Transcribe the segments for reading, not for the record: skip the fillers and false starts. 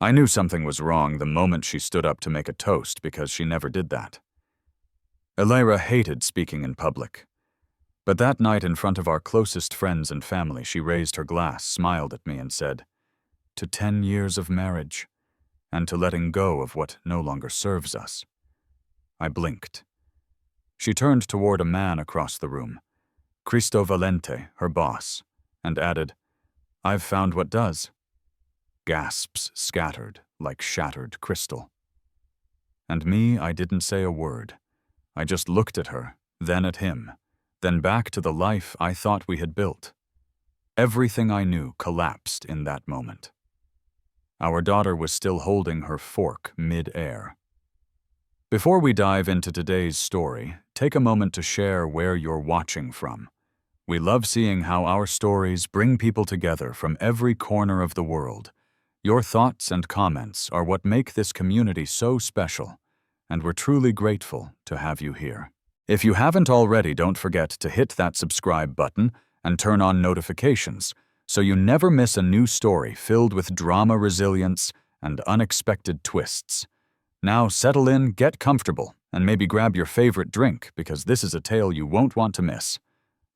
I knew something was wrong the moment she stood up to make a toast because she never did that. Elira hated speaking in public. But that night in front of our closest friends and family, she raised her glass, smiled at me, and said, "To 10 years of marriage, and to letting go of what no longer serves us." I blinked. She turned toward a man across the room, Christo, her boss, and added, "I've found what does." Gasps scattered like shattered crystal. And me, I didn't say a word. I just looked at her, then at him, then back to the life I thought we had built. Everything I knew collapsed in that moment. Our daughter was still holding her fork mid-air. Before we dive into today's story, take a moment to share where you're watching from. We love seeing how our stories bring people together from every corner of the world. Your thoughts and comments are what make this community so special, and we're truly grateful to have you here. If you haven't already, don't forget to hit that subscribe button and turn on notifications so you never miss a new story filled with drama, resilience, and unexpected twists. Now settle in, get comfortable, and maybe grab your favorite drink because this is a tale you won't want to miss.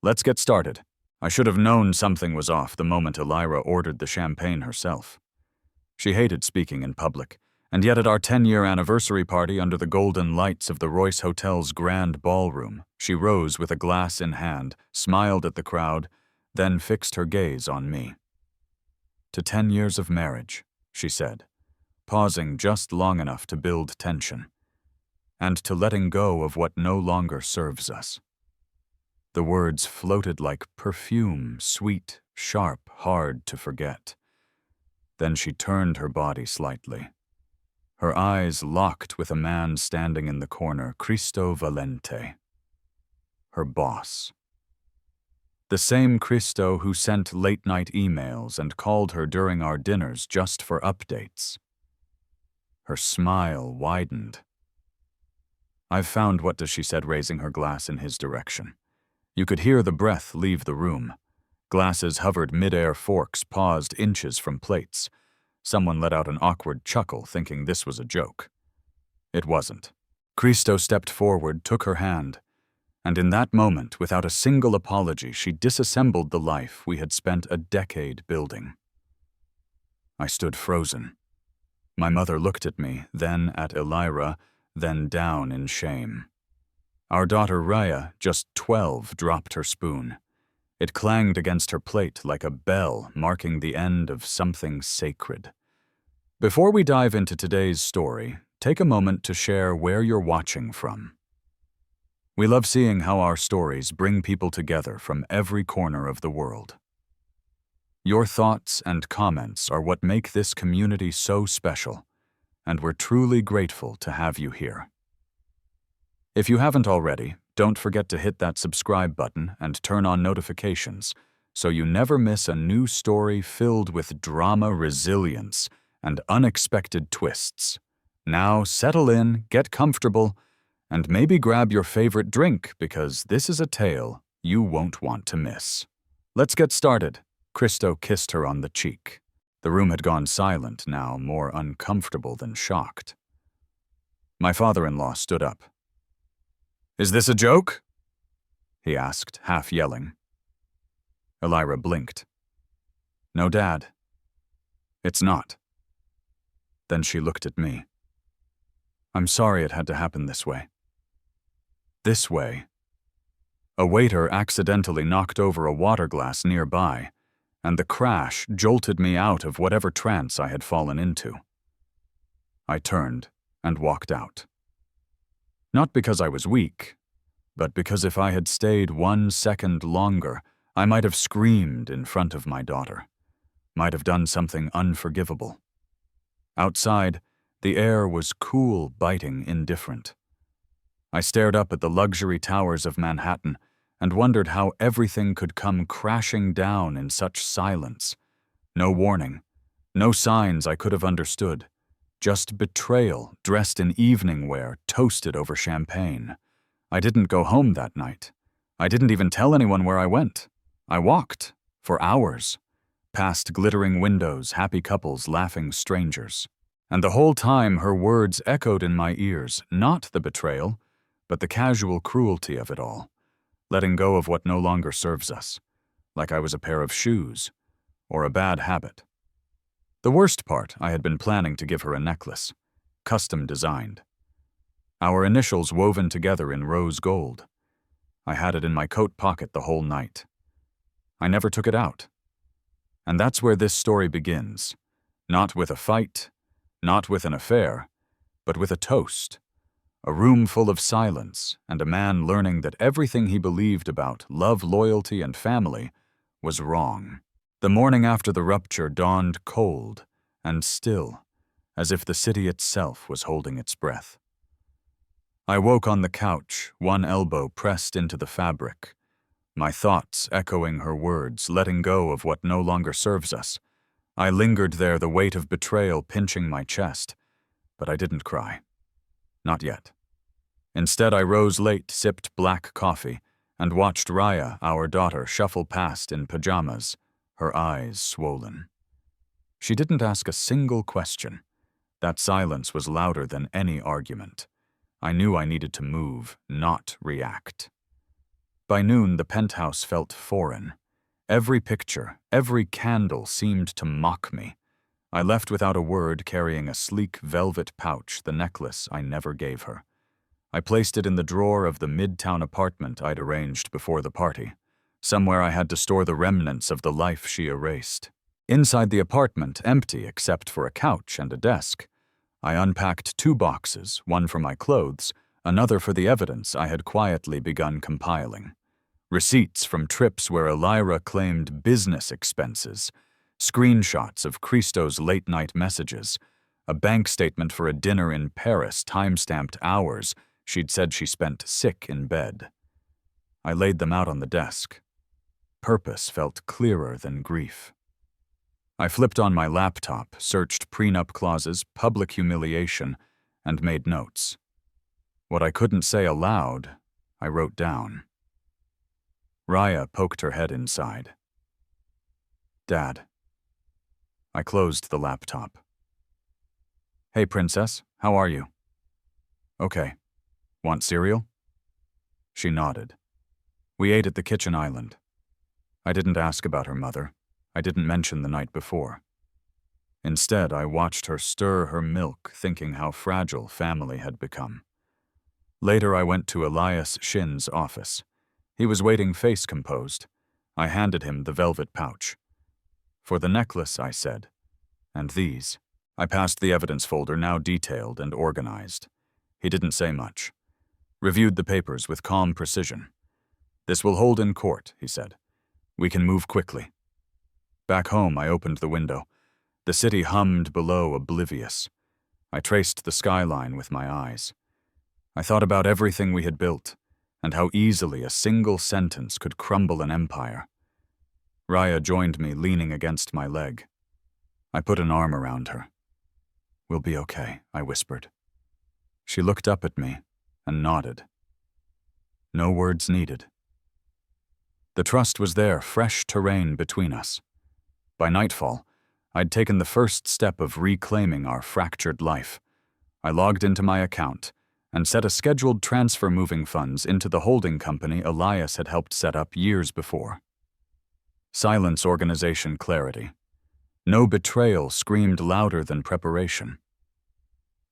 Let's get started. I should have known something was off the moment Elira ordered the champagne herself. She hated speaking in public, and yet at our 10-year anniversary party under the golden lights of the Royce Hotel's grand ballroom, she rose with a glass in hand, smiled at the crowd, then fixed her gaze on me. "To 10 years of marriage," she said, pausing just long enough to build tension, "and to letting go of what no longer serves us." The words floated like perfume, sweet, sharp, hard to forget. Then she turned her body slightly. Her eyes locked with a man standing in the corner, Christo, her boss. The same Christo who sent late-night emails and called her during our dinners just for updates. Her smile widened. "I've found what does," she said, raising her glass in his direction. You could hear the breath leave the room. Glasses hovered mid-air, forks paused inches from plates. Someone let out an awkward chuckle, thinking this was a joke. It wasn't. Christo stepped forward, took her hand, and in that moment, without a single apology, she disassembled the life we had spent a decade building. I stood frozen. My mother looked at me, then at Elira, then down in shame. Our daughter Raya, just 12, dropped her spoon. It clanged against her plate like a bell, marking the end of something sacred. Before we dive into today's story, take a moment to share where you're watching from. We love seeing how our stories bring people together from every corner of the world. Your thoughts and comments are what make this community so special, and we're truly grateful to have you here. If you haven't already, don't forget to hit that subscribe button and turn on notifications so you never miss a new story filled with drama, resilience, and unexpected twists. Now settle in, get comfortable, and maybe grab your favorite drink because this is a tale you won't want to miss. Let's get started. Christo kissed her on the cheek. The room had gone silent now, more uncomfortable than shocked. My father-in-law stood up. "Is this a joke?" he asked, half yelling. Elira blinked. "No, Dad. It's not." Then she looked at me. "I'm sorry it had to happen this way." This way. A waiter accidentally knocked over a water glass nearby, and the crash jolted me out of whatever trance I had fallen into. I turned and walked out. Not because I was weak, but because if I had stayed 1 second longer, I might have screamed in front of my daughter, might have done something unforgivable. Outside, the air was cool, biting, indifferent. I stared up at the luxury towers of Manhattan and wondered how everything could come crashing down in such silence. No warning, no signs I could have understood, just betrayal dressed in evening wear, toasted over champagne. I didn't go home that night. I didn't even tell anyone where I went. I walked, for hours, past glittering windows, happy couples, laughing strangers. And the whole time her words echoed in my ears, not the betrayal, but the casual cruelty of it all, letting go of what no longer serves us, like I was a pair of shoes or a bad habit. The worst part, I had been planning to give her a necklace, custom designed. Our initials woven together in rose gold. I had it in my coat pocket the whole night. I never took it out. And that's where this story begins. Not with a fight, not with an affair, but with a toast. A room full of silence, and a man learning that everything he believed about love, loyalty, and family was wrong. The morning after the rupture dawned cold and still, as if the city itself was holding its breath. I woke on the couch, one elbow pressed into the fabric, my thoughts echoing her words, letting go of what no longer serves us. I lingered there, the weight of betrayal pinching my chest, but I didn't cry. Not yet. Instead, I rose late, sipped black coffee, and watched Raya, our daughter, shuffle past in pajamas, her eyes swollen. She didn't ask a single question. That silence was louder than any argument. I knew I needed to move, not react. By noon, the penthouse felt foreign. Every picture, every candle seemed to mock me. I left without a word, carrying a sleek velvet pouch, the necklace I never gave her. I placed it in the drawer of the midtown apartment I'd arranged before the party, somewhere I had to store the remnants of the life she erased. Inside the apartment, empty except for a couch and a desk, I unpacked 2 boxes, one for my clothes, another for the evidence I had quietly begun compiling. Receipts from trips where Elira claimed business expenses, screenshots of Christo's late-night messages, a bank statement for a dinner in Paris, time-stamped hours she'd said she spent sick in bed. I laid them out on the desk. Purpose felt clearer than grief. I flipped on my laptop, searched prenup clauses, public humiliation, and made notes. What I couldn't say aloud, I wrote down. Raya poked her head inside. Dad. I closed the laptop. Hey, princess, how are you? Okay. Want cereal? She nodded. We ate at the kitchen island. I didn't ask about her mother. I didn't mention the night before. Instead, I watched her stir her milk, thinking how fragile family had become. Later, I went to Elias Shin's office. He was waiting face composed. I handed him the velvet pouch. For the necklace, I said. And these. I passed the evidence folder, now detailed and organized. He didn't say much. Reviewed the papers with calm precision. This will hold in court, he said. We can move quickly. Back home, I opened the window. The city hummed below, oblivious. I traced the skyline with my eyes. I thought about everything we had built, and how easily a single sentence could crumble an empire. Raya joined me, leaning against my leg. I put an arm around her. We'll be okay, I whispered. She looked up at me and nodded. No words needed. The trust was there, fresh terrain between us. By nightfall, I'd taken the first step of reclaiming our fractured life. I logged into my account and set a scheduled transfer moving funds into the holding company Elias had helped set up years before. Silence, organization, clarity. No betrayal screamed louder than preparation.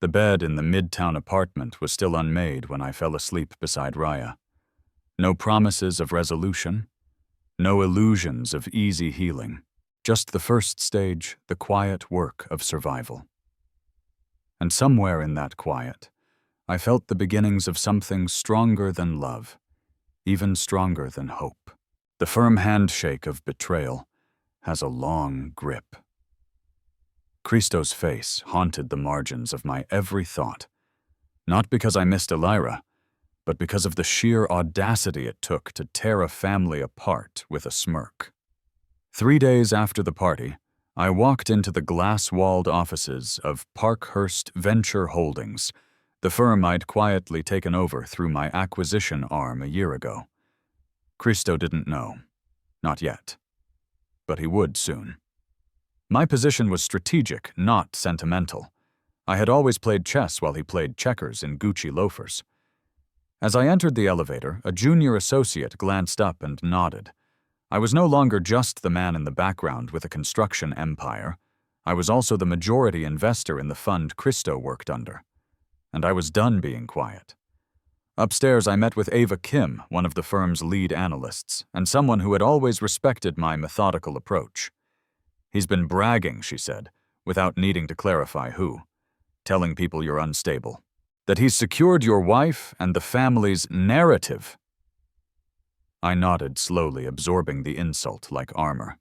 The bed in the midtown apartment was still unmade when I fell asleep beside Raya. No promises of resolution, no illusions of easy healing, just the first stage, the quiet work of survival. And somewhere in that quiet, I felt the beginnings of something stronger than love, even stronger than hope. The firm handshake of betrayal has a long grip. Christo's face haunted the margins of my every thought, not because I missed Elira, but because of the sheer audacity it took to tear a family apart with a smirk. 3 days after the party, I walked into the glass-walled offices of Parkhurst Venture Holdings, the firm I'd quietly taken over through my acquisition arm a year ago. Christo didn't know. Not yet. But he would soon. My position was strategic, not sentimental. I had always played chess while he played checkers in Gucci loafers. As I entered the elevator, a junior associate glanced up and nodded. I was no longer just the man in the background with a construction empire. I was also the majority investor in the fund Christo worked under. And I was done being quiet. Upstairs, I met with Ava Kim, one of the firm's lead analysts, and someone who had always respected my methodical approach. "He's been bragging," she said, without needing to clarify who. "Telling people you're unstable. That he's secured your wife and the family's narrative." I nodded slowly, absorbing the insult like armor.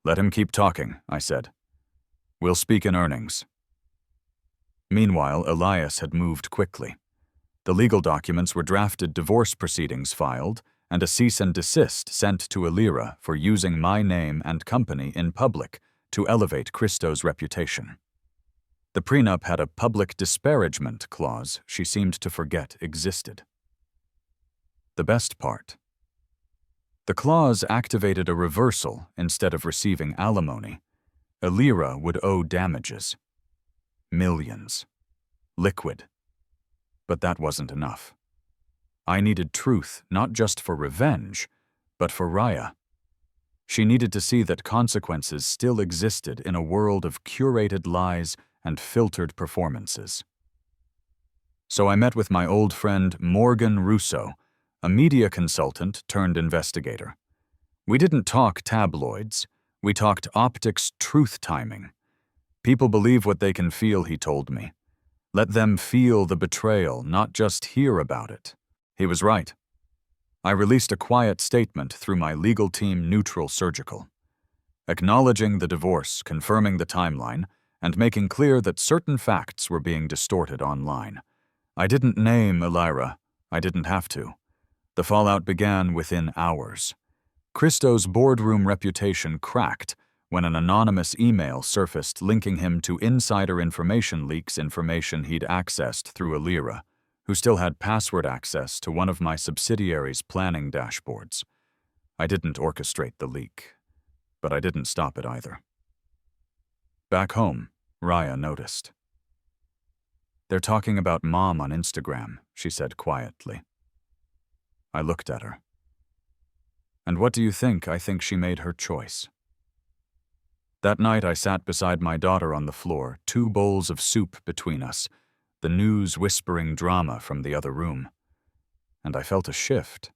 "Let him keep talking," I said. "We'll speak in earnings." Meanwhile, Elias had moved quickly. The legal documents were drafted, divorce proceedings filed, and a cease and desist sent to Alira for using my name and company in public to elevate Christo's reputation. The prenup had a public disparagement clause she seemed to forget existed. The best part. The clause activated a reversal instead of receiving alimony. Alira would owe damages. Millions. Liquid. But that wasn't enough. I needed truth, not just for revenge, but for Raya. She needed to see that consequences still existed in a world of curated lies and filtered performances. So I met with my old friend Morgan Russo, a media consultant turned investigator. We didn't talk tabloids. We talked optics truth timing. People believe what they can feel, he told me. Let them feel the betrayal, not just hear about it. He was right. I released a quiet statement through my legal team Neutral Surgical, acknowledging the divorce, confirming the timeline, and making clear that certain facts were being distorted online. I didn't name Elira. I didn't have to. The fallout began within hours. Christo's boardroom reputation cracked when an anonymous email surfaced linking him to insider information leaks, information he'd accessed through Alira, who still had password access to one of my subsidiaries' planning dashboards. I didn't orchestrate the leak, but I didn't stop it either. Back home, Raya noticed. "They're talking about Mom on Instagram," she said quietly. I looked at her. "And what do you think? I think she made her choice." That night I sat beside my daughter on the floor, 2 bowls of soup between us, the news whispering drama from the other room. And I felt a shift.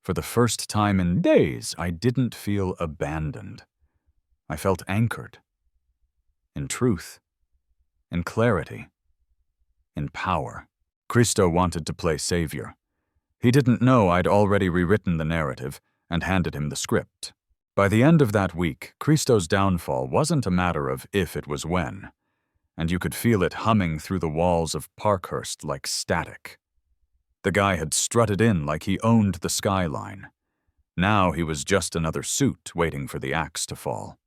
For the first time in days, I didn't feel abandoned. I felt anchored. In truth. In clarity. In power. Christo wanted to play savior. He didn't know I'd already rewritten the narrative and handed him the script. By the end of that week, Christo's downfall wasn't a matter of if, it was when, and you could feel it humming through the walls of Parkhurst like static. The guy had strutted in like he owned the skyline. Now he was just another suit waiting for the axe to fall.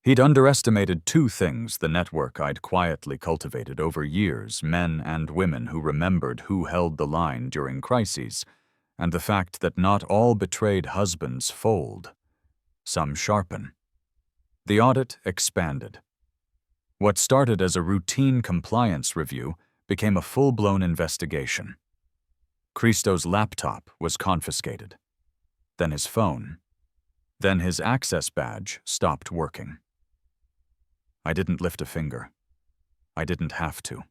He'd underestimated 2 things: the network I'd quietly cultivated over years, men and women who remembered who held the line during crises, and the fact that not all betrayed husbands fold. Some sharpen. The audit expanded. What started as a routine compliance review became a full-blown investigation. Christo's laptop was confiscated. Then his phone. Then his access badge stopped working. I didn't lift a finger. I didn't have to.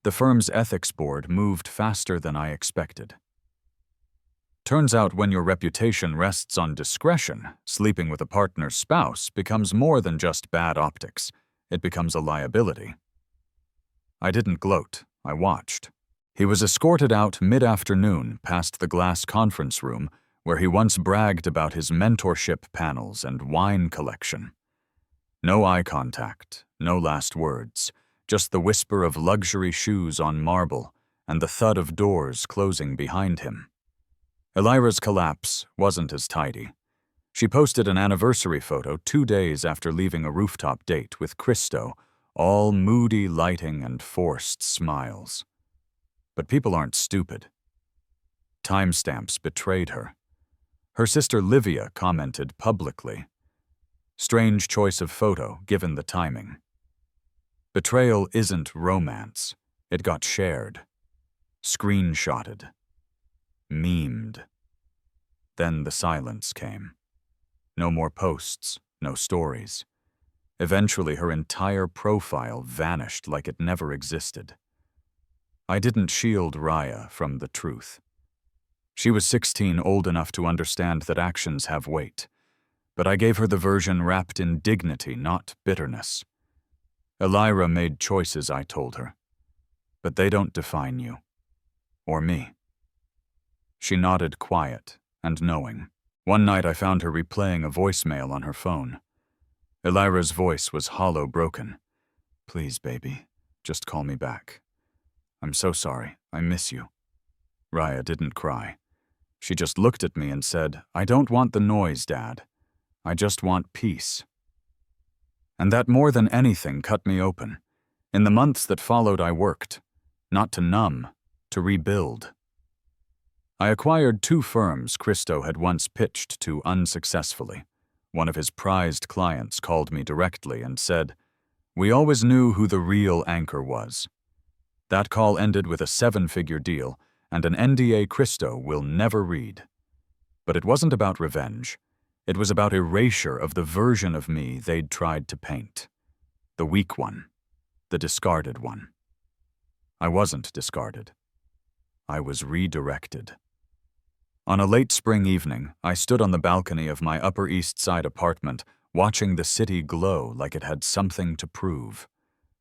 The firm's ethics board moved faster than I expected. Turns out when your reputation rests on discretion, sleeping with a partner's spouse becomes more than just bad optics. It becomes a liability. I didn't gloat. I watched. He was escorted out mid-afternoon past the glass conference room where he once bragged about his mentorship panels and wine collection. No eye contact, no last words, just the whisper of luxury shoes on marble and the thud of doors closing behind him. Elira's collapse wasn't as tidy. She posted an anniversary photo 2 days after leaving a rooftop date with Christo, all moody lighting and forced smiles. But people aren't stupid. Timestamps betrayed her. Her sister Livia commented publicly. Strange choice of photo, given the timing. Betrayal isn't romance. It got shared, screenshotted, memed. Then the silence came. No more posts, no stories. Eventually, her entire profile vanished like it never existed. I didn't shield Raya from the truth. She was 16, old enough to understand that actions have weight, but I gave her the version wrapped in dignity, not bitterness. Elira made choices, I told her, but they don't define you, or me. She nodded, quiet and knowing. One night I found her replaying a voicemail on her phone. Elira's voice was hollow, broken. "Please, baby, just call me back. I'm so sorry, I miss you." Raya didn't cry. She just looked at me and said, "I don't want the noise, Dad. I just want peace." And that more than anything cut me open. In the months that followed, I worked, not to numb, to rebuild. I acquired 2 firms Christo had once pitched to unsuccessfully. One of his prized clients called me directly and said, "We always knew who the real anchor was." That call ended with a 7-figure deal and an NDA Christo will never read. But it wasn't about revenge. It was about erasure of the version of me they'd tried to paint. The weak one. The discarded one. I wasn't discarded. I was redirected. On a late spring evening, I stood on the balcony of my Upper East Side apartment, watching the city glow like it had something to prove.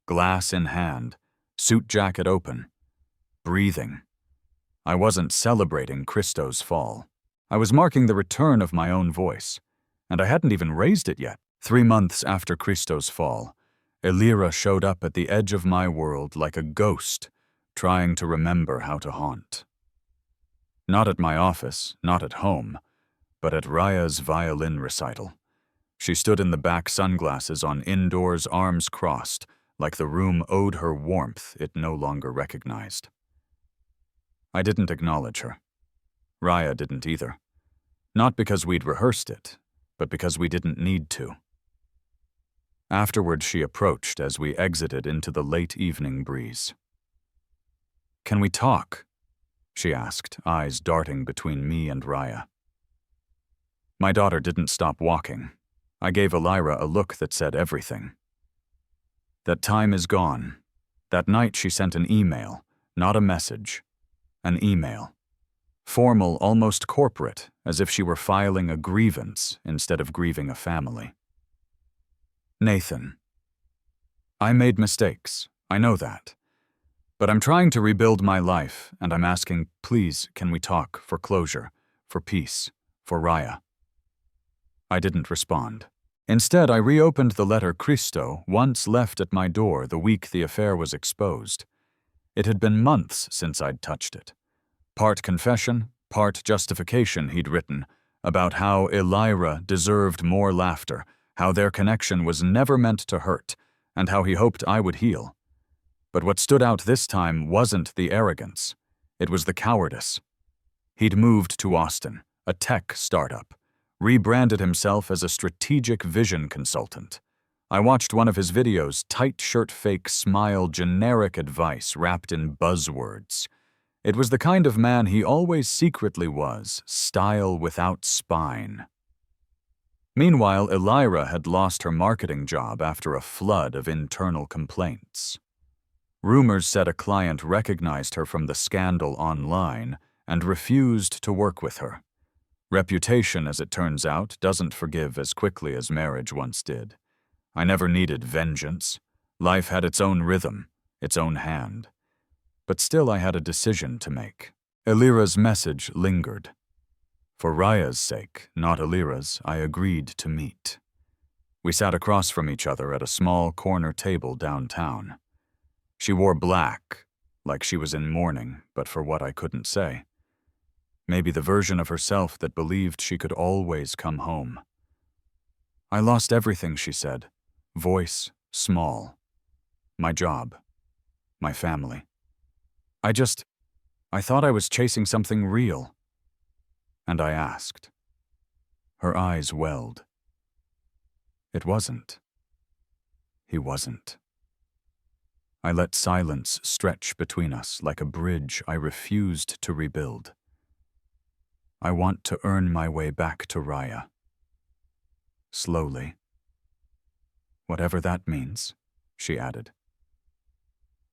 Glass in hand, suit jacket open, breathing. I wasn't celebrating Christo's fall. I was marking the return of my own voice, and I hadn't even raised it yet. 3 months after Christo's fall, Elira showed up at the edge of my world like a ghost, trying to remember how to haunt. Not at my office, not at home, but at Raya's violin recital. She stood in the back, sunglasses on indoors, arms crossed, like the room owed her warmth it no longer recognized. I didn't acknowledge her. Raya didn't either. Not because we'd rehearsed it, but because we didn't need to. Afterward, she approached as we exited into the late evening breeze. "Can we talk?" she asked, eyes darting between me and Raya. My daughter didn't stop walking. I gave Elira a look that said everything. That time is gone. That night she sent an email, not a message. An email. Formal, almost corporate, as if she were filing a grievance instead of grieving a family. "Nathan, I made mistakes, I know that. But I'm trying to rebuild my life, and I'm asking, please, can we talk for closure, for peace, for Raya?" I didn't respond. Instead, I reopened the letter Christo once left at my door the week the affair was exposed. It had been months since I'd touched it. Part confession, part justification he'd written about how Elira deserved more laughter, how their connection was never meant to hurt, and how he hoped I would heal. But what stood out this time wasn't the arrogance. It was the cowardice. He'd moved to Austin, a tech startup, rebranded himself as a strategic vision consultant. I watched one of his videos, tight shirt, fake smile, generic advice wrapped in buzzwords. It was the kind of man he always secretly was, style without spine. Meanwhile, Elira had lost her marketing job after a flood of internal complaints. Rumors said a client recognized her from the scandal online and refused to work with her. Reputation, as it turns out, doesn't forgive as quickly as marriage once did. I never needed vengeance. Life had its own rhythm, its own hand. But still I had a decision to make. Elira's message lingered. For Raya's sake, not Elira's, I agreed to meet. We sat across from each other at a small corner table downtown. She wore black, like she was in mourning, but for what I couldn't say. Maybe the version of herself that believed she could always come home. "I lost everything," she said. Voice small. My job. My family. I thought I was chasing something real." And I asked. Her eyes welled. It wasn't. He wasn't. I let silence stretch between us like a bridge I refused to rebuild. I want to earn my way back to Raya. Slowly. Whatever that means, she added.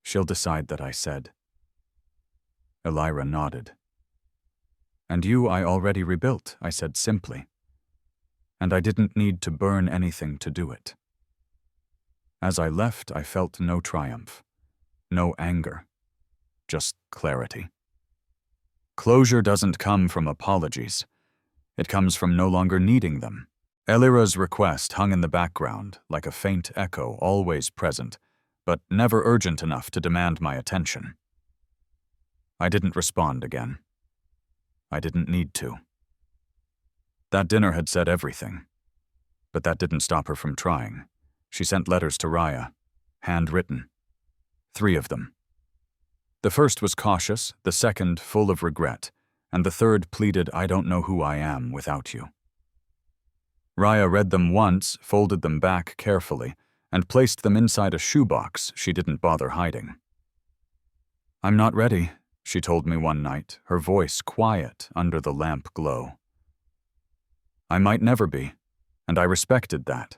She'll decide that, I said. Elira nodded. And you I already rebuilt, I said simply. And I didn't need to burn anything to do it. As I left, I felt no triumph, no anger, just clarity. Closure doesn't come from apologies. It comes from no longer needing them. Elira's request hung in the background, like a faint echo always present, but never urgent enough to demand my attention. I didn't respond again. I didn't need to. That dinner had said everything, but that didn't stop her from trying. She sent letters to Raya, handwritten. 3 of them. The first was cautious, the second full of regret, and the third pleaded, I don't know who I am without you. Raya read them once, folded them back carefully, and placed them inside a shoebox she didn't bother hiding. I'm not ready, she told me one night, her voice quiet under the lamp glow. I might never be, and I respected that,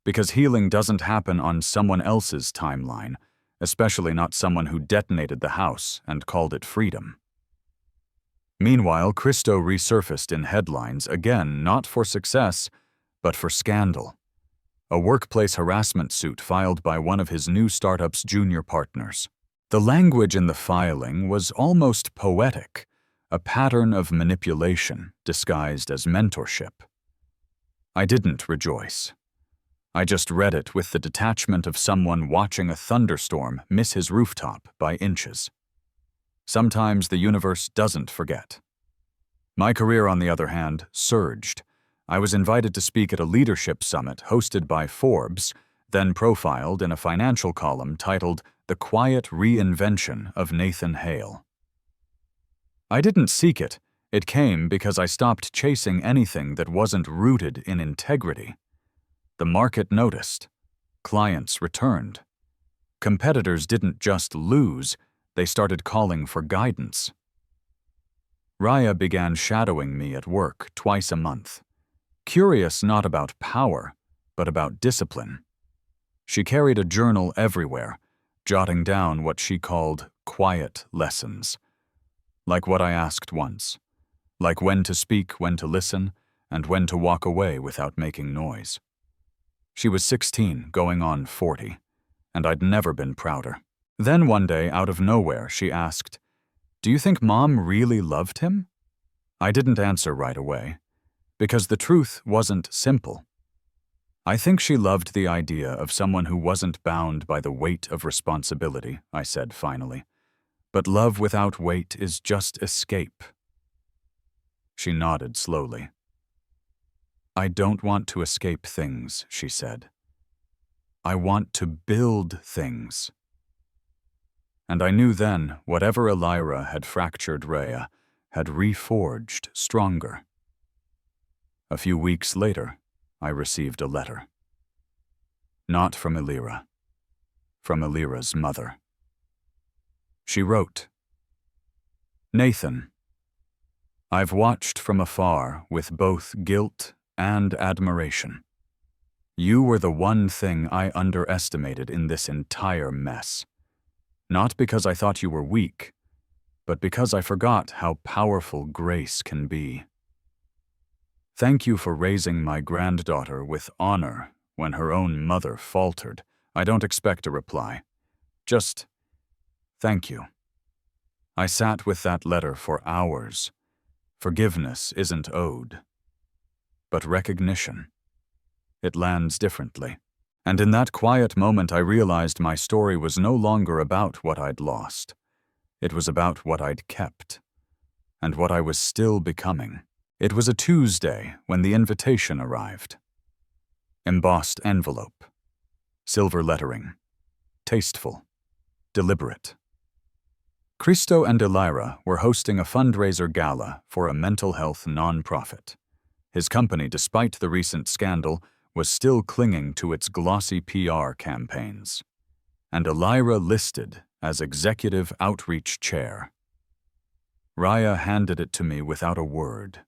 because healing doesn't happen on someone else's timeline, especially not someone who detonated the house and called it freedom. Meanwhile, Christo resurfaced in headlines, again not for success, but for scandal. A workplace harassment suit filed by one of his new startup's junior partners. The language in the filing was almost poetic, a pattern of manipulation disguised as mentorship. I didn't rejoice. I just read it with the detachment of someone watching a thunderstorm miss his rooftop by inches. Sometimes the universe doesn't forget. My career, on the other hand, surged. I was invited to speak at a leadership summit hosted by Forbes, then profiled in a financial column titled The Quiet Reinvention of Nathan Hale. I didn't seek it. It came because I stopped chasing anything that wasn't rooted in integrity. The market noticed. Clients returned. Competitors didn't just lose, they started calling for guidance. Raya began shadowing me at work twice a month. Curious not about power, but about discipline. She carried a journal everywhere, jotting down what she called quiet lessons. Like what I asked once. Like when to speak, when to listen, and when to walk away without making noise. She was 16, going on 40, and I'd never been prouder. Then one day, out of nowhere, she asked, "Do you think Mom really loved him?" I didn't answer right away, because the truth wasn't simple. I think she loved the idea of someone who wasn't bound by the weight of responsibility, I said finally. But love without weight is just escape. She nodded slowly. I don't want to escape things, she said. I want to build things. And I knew then whatever Elira had fractured Raya had reforged stronger. A few weeks later, I received a letter. Not from Elira. From Elira's mother. She wrote, Nathan, I've watched from afar with both guilt and admiration. You were the one thing I underestimated in this entire mess. Not because I thought you were weak, but because I forgot how powerful grace can be. Thank you for raising my granddaughter with honor when her own mother faltered. I don't expect a reply. Just, thank you. I sat with that letter for hours. Forgiveness isn't owed, but recognition. It lands differently. And in that quiet moment, I realized my story was no longer about what I'd lost. It was about what I'd kept, and what I was still becoming. It was a Tuesday when the invitation arrived. Embossed envelope, silver lettering, tasteful, deliberate. Christo and Elira were hosting a fundraiser gala for a mental health nonprofit. His company, despite the recent scandal, was still clinging to its glossy PR campaigns. and Elira listed as Executive Outreach Chair. Raya handed it to me without a word,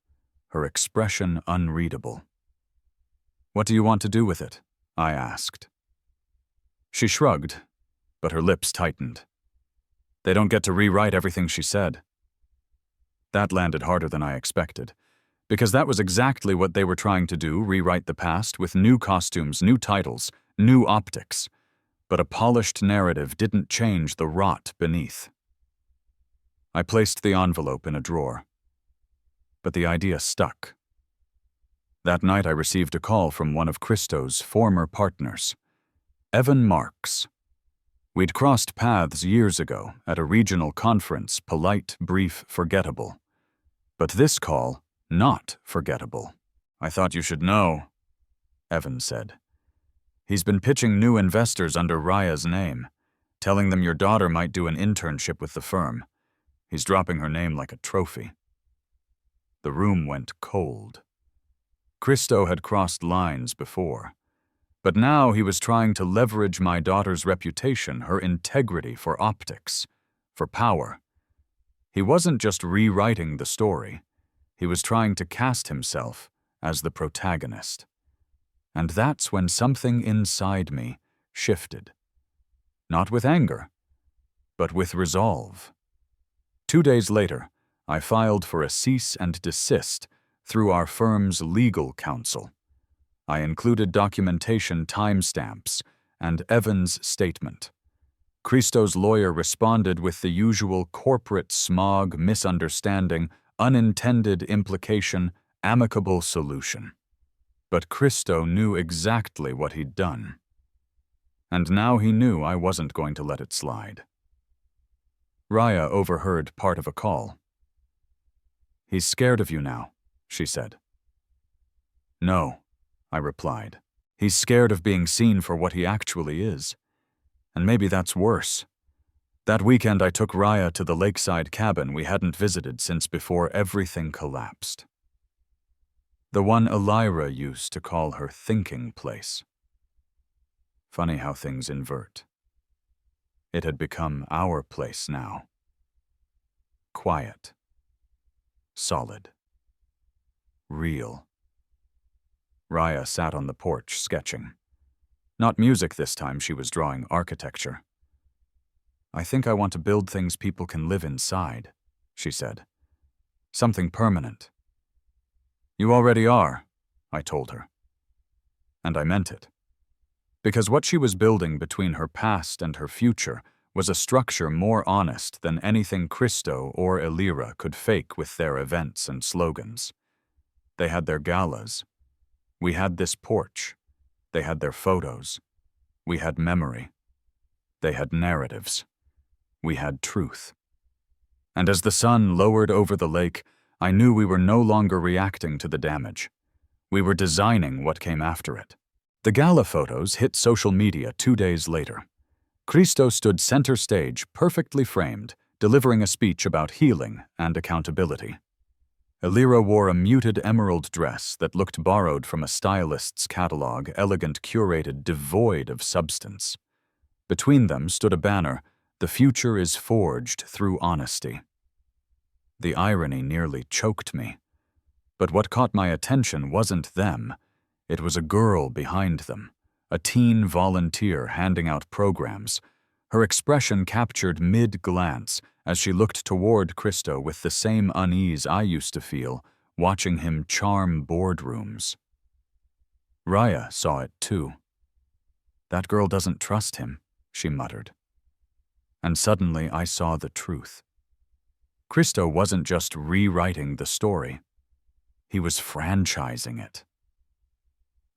her expression unreadable. "What do you want to do with it?" I asked. She shrugged, but her lips tightened. "They don't get to rewrite everything she said." That landed harder than I expected, because that was exactly what they were trying to do, rewrite the past with new costumes, new titles, new optics. But a polished narrative didn't change the rot beneath. I placed the envelope in a drawer. But the idea stuck. That night I received a call from one of Christo's former partners, Evan Marks. We'd crossed paths years ago at a regional conference, polite, brief, forgettable. But this call, not forgettable. "I thought you should know," Evan said. "He's been pitching new investors under Raya's name, telling them your daughter might do an internship with the firm. He's dropping her name like a trophy." The room went cold. Christo had crossed lines before, but now he was trying to leverage my daughter's reputation, her integrity, for optics, for power. He wasn't just rewriting the story. He was trying to cast himself as the protagonist. And that's when something inside me shifted. Not with anger, but with resolve. 2 days later, I filed for a cease and desist through our firm's legal counsel. I included documentation timestamps and Evan's statement. Christo's lawyer responded with the usual corporate smog, misunderstanding, unintended implication, amicable solution. But Christo knew exactly what he'd done. And now he knew I wasn't going to let it slide. Raya overheard part of a call. "He's scared of you now," she said. "No," I replied. "He's scared of being seen for what he actually is. And maybe that's worse. That weekend I took Raya to the lakeside cabin we hadn't visited since before everything collapsed. The one Elira used to call her thinking place. Funny how things invert. It had become our place now. Quiet. Solid. Real. Raya sat on the porch sketching. Not music this time, she was drawing architecture. "I think I want to build things people can live inside," she said. "Something permanent." "You already are," I told her. And I meant it. Because what she was building between her past and her future was a structure more honest than anything Christo or Elira could fake with their events and slogans. They had their galas. We had this porch. They had their photos. We had memory. They had narratives. We had truth. And as the sun lowered over the lake, I knew we were no longer reacting to the damage. We were designing what came after it. The gala photos hit social media 2 days later. Christo stood center stage, perfectly framed, delivering a speech about healing and accountability. Elira wore a muted emerald dress that looked borrowed from a stylist's catalog, elegant, curated, devoid of substance. Between them stood a banner, "The future is forged through honesty." The irony nearly choked me. But what caught my attention wasn't them. It was a girl behind them, a teen volunteer handing out programs. Her expression captured mid-glance as she looked toward Christo with the same unease I used to feel watching him charm boardrooms. Raya saw it too. "That girl doesn't trust him," she muttered. And suddenly I saw the truth. Christo wasn't just rewriting the story. He was franchising it.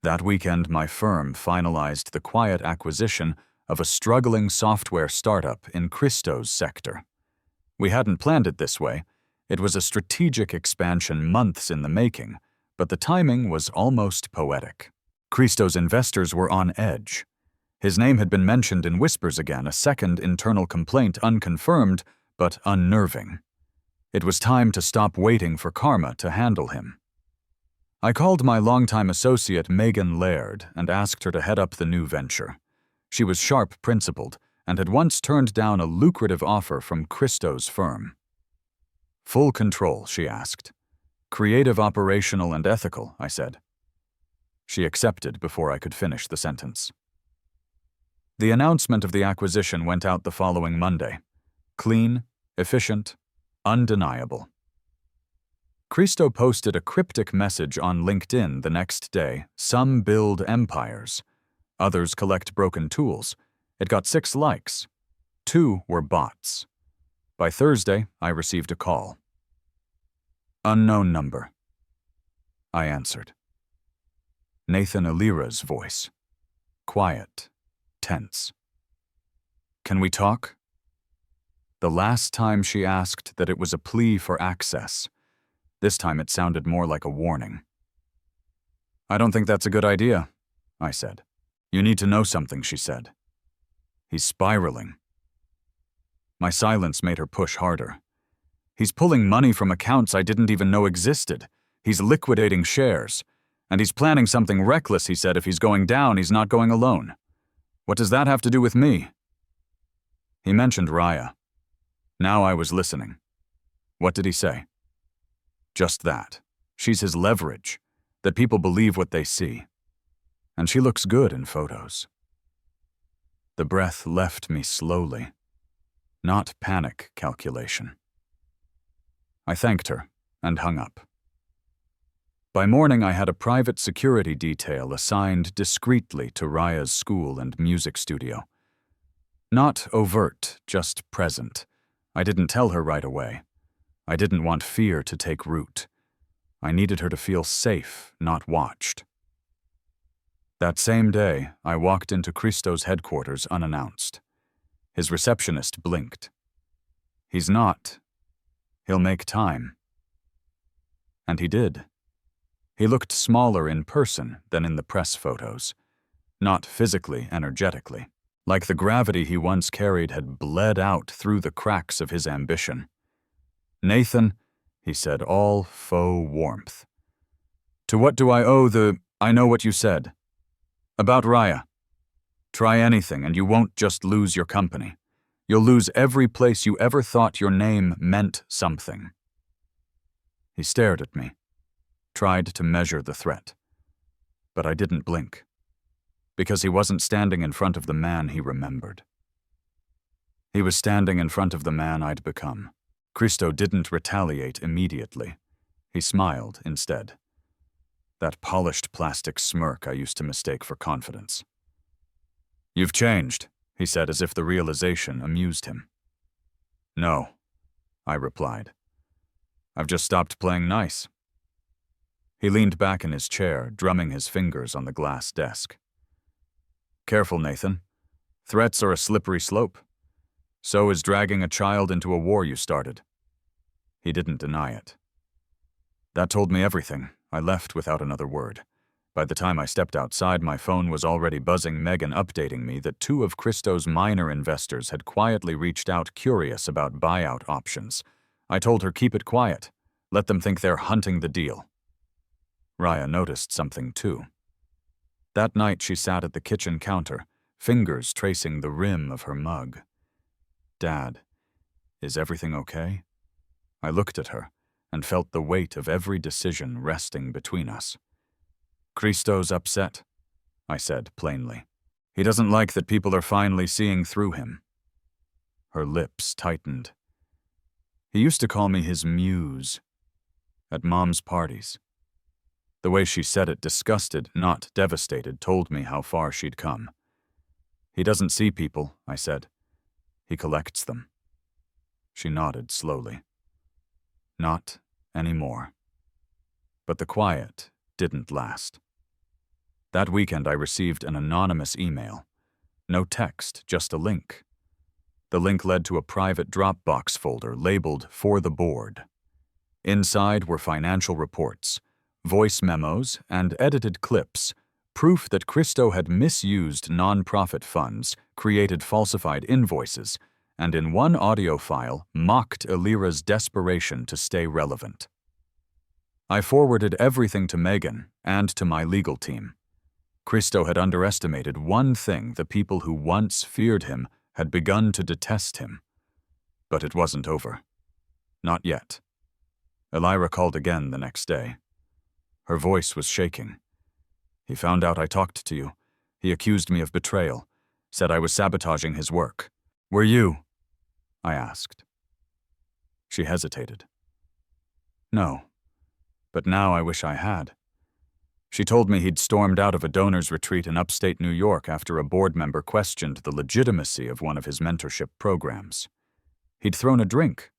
That weekend, my firm finalized the quiet acquisition of a struggling software startup in Christo's sector. We hadn't planned it this way. It was a strategic expansion months in the making, but the timing was almost poetic. Christo's investors were on edge. His name had been mentioned in whispers again, a second internal complaint unconfirmed, but unnerving. It was time to stop waiting for karma to handle him. I called my longtime associate Megan Laird and asked her to head up the new venture. She was sharp-principled, and had once turned down a lucrative offer from Christo's firm. Full control, she asked. Creative, operational, and ethical, I said. She accepted before I could finish the sentence. The announcement of the acquisition went out the following Monday. Clean, efficient, undeniable. Christo posted a cryptic message on LinkedIn the next day. Some build empires. Others collect broken tools. It got 6 likes. 2 were bots. By Thursday, I received a call. Unknown number. I answered. Nathan Alira's voice. Quiet, tense. Can we talk? The last time she asked that it was a plea for access. This time it sounded more like a warning. I don't think that's a good idea, I said. You need to know something, she said. He's spiraling. My silence made her push harder. He's pulling money from accounts I didn't even know existed. He's liquidating shares. And he's planning something reckless, he said. If he's going down, he's not going alone. What does that have to do with me? He mentioned Raya. Now I was listening. What did he say? Just that. She's his leverage, that people believe what they see. And she looks good in photos. The breath left me slowly, not panic calculation. I thanked her and hung up. By morning, I had a private security detail assigned discreetly to Raya's school and music studio. Not overt, just present. I didn't tell her right away. I didn't want fear to take root. I needed her to feel safe, not watched. That same day, I walked into Christo's headquarters unannounced. His receptionist blinked. He's not. He'll make time. And he did. He looked smaller in person than in the press photos. Not physically, energetically. Like the gravity he once carried had bled out through the cracks of his ambition. Nathan, he said, all faux warmth. To what do I owe the, I know what you said. About Raya. Try anything and you won't just lose your company. You'll lose every place you ever thought your name meant something. He stared at me, tried to measure the threat. But I didn't blink, because he wasn't standing in front of the man he remembered. He was standing in front of the man I'd become. Christo didn't retaliate immediately. He smiled instead. That polished plastic smirk I used to mistake for confidence. You've changed, he said as if the realization amused him. No, I replied. I've just stopped playing nice. He leaned back in his chair, drumming his fingers on the glass desk. Careful, Nathan. Threats are a slippery slope. So is dragging a child into a war you started. He didn't deny it. That told me everything. I left without another word. By the time I stepped outside, my phone was already buzzing, Megan updating me that 2 of Christo's minor investors had quietly reached out curious about buyout options. I told her keep it quiet. Let them think they're hunting the deal. Raya noticed something too. That night she sat at the kitchen counter, fingers tracing the rim of her mug. Dad, is everything okay? I looked at her and felt the weight of every decision resting between us. Christo's upset, I said plainly. He doesn't like that people are finally seeing through him. Her lips tightened. He used to call me his muse at Mom's parties. The way she said it, disgusted, not devastated, told me how far she'd come. He doesn't see people, I said. He collects them. She nodded slowly. Not anymore. But the quiet didn't last. That weekend I received an anonymous email. No text, just a link. The link led to a private Dropbox folder labeled For the Board. Inside were financial reports, voice memos, and edited clips, proof that Christo had misused nonprofit funds, created falsified invoices, and in one audio file mocked Alira's desperation to stay relevant. I forwarded everything to Megan and to my legal team. Christo had underestimated one thing the people who once feared him had begun to detest him. But it wasn't over. Not yet. Elira called again the next day. Her voice was shaking. He found out I talked to you. He accused me of betrayal, said I was sabotaging his work. Were you? I asked. She hesitated. No, but now I wish I had. She told me he'd stormed out of a donors retreat in upstate New York after a board member questioned the legitimacy of one of his mentorship programs. He'd thrown a drink,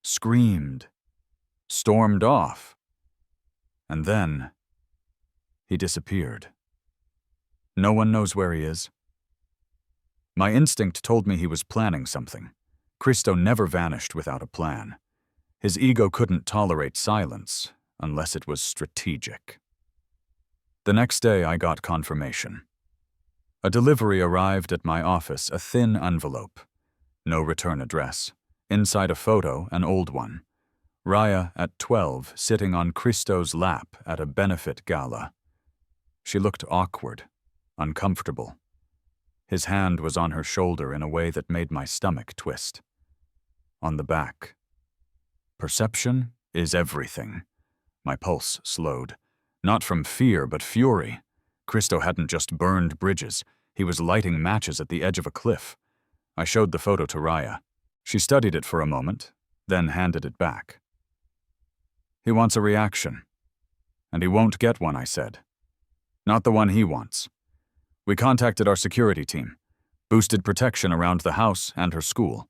screamed, stormed off, and then he disappeared. No one knows where he is. My instinct told me he was planning something. Christo never vanished without a plan. His ego couldn't tolerate silence unless it was strategic. The next day I got confirmation. A delivery arrived at my office, a thin envelope. No return address. Inside a photo, an old one. Raya at 12, sitting on Christo's lap at a benefit gala. She looked awkward, uncomfortable. His hand was on her shoulder in a way that made my stomach twist. On the back. Perception is everything. My pulse slowed. Not from fear, but fury. Christo hadn't just burned bridges. He was lighting matches at the edge of a cliff. I showed the photo to Raya. She studied it for a moment, then handed it back. He wants a reaction. And he won't get one, I said. Not the one he wants. We contacted our security team, boosted protection around the house and her school.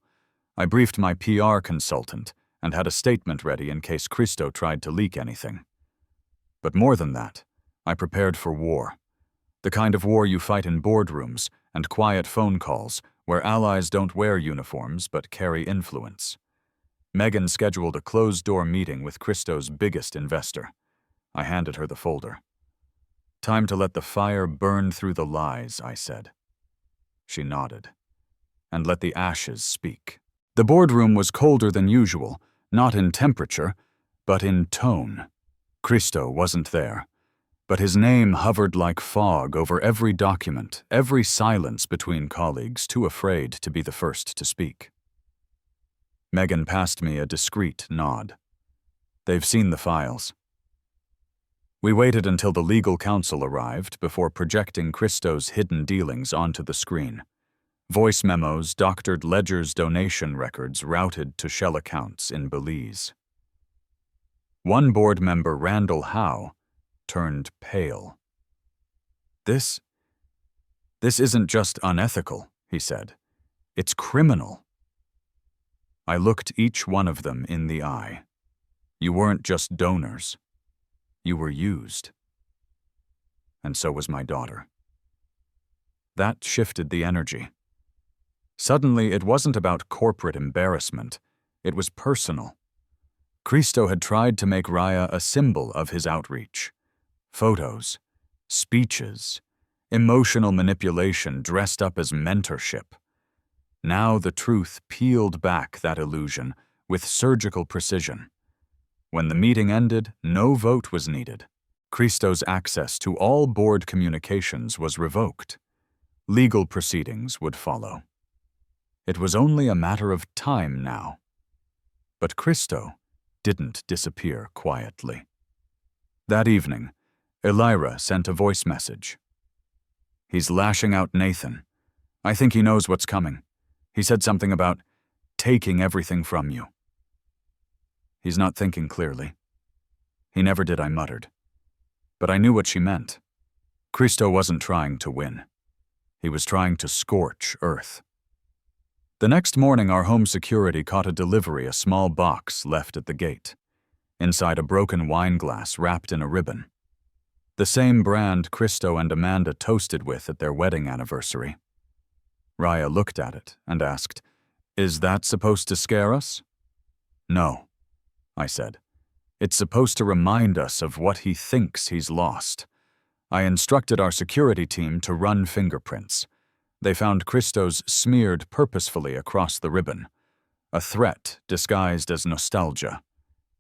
I briefed my PR consultant and had a statement ready in case Christo tried to leak anything. But more than that, I prepared for war. The kind of war you fight in boardrooms and quiet phone calls where allies don't wear uniforms but carry influence. Megan scheduled a closed-door meeting with Christo's biggest investor. I handed her the folder. Time to let the fire burn through the lies, I said. She nodded. And let the ashes speak. The boardroom was colder than usual, not in temperature, but in tone. Christo wasn't there, but his name hovered like fog over every document, every silence between colleagues too afraid to be the first to speak. Megan passed me a discreet nod. They've seen the files. We waited until the legal counsel arrived before projecting Christo's hidden dealings onto the screen. Voice memos, doctored ledgers, donation records routed to shell accounts in Belize. One board member, Randall Howe, turned pale. This isn't just unethical, he said. It's criminal. I looked each one of them in the eye. You weren't just donors. You were used. And so was my daughter. That shifted the energy. Suddenly, it wasn't about corporate embarrassment. It was personal. Christo had tried to make Raya a symbol of his outreach. Photos, speeches, emotional manipulation dressed up as mentorship. Now the truth peeled back that illusion with surgical precision. When the meeting ended, no vote was needed. Christo's access to all board communications was revoked. Legal proceedings would follow. It was only a matter of time now. But Christo didn't disappear quietly. That evening, Elira sent a voice message. He's lashing out Nathan. I think he knows what's coming. He said something about taking everything from you. He's not thinking clearly. He never did, I muttered. But I knew what she meant. Christo wasn't trying to win. He was trying to scorch Earth. The next morning, our home security caught a delivery, a small box left at the gate. Inside, a broken wine glass wrapped in a ribbon. The same brand Christo and Amanda toasted with at their wedding anniversary. Raya looked at it and asked, "Is that supposed to scare us?" "No," I said. "It's supposed to remind us of what he thinks he's lost." I instructed our security team to run fingerprints. They found Christo's smeared purposefully across the ribbon. A threat disguised as nostalgia.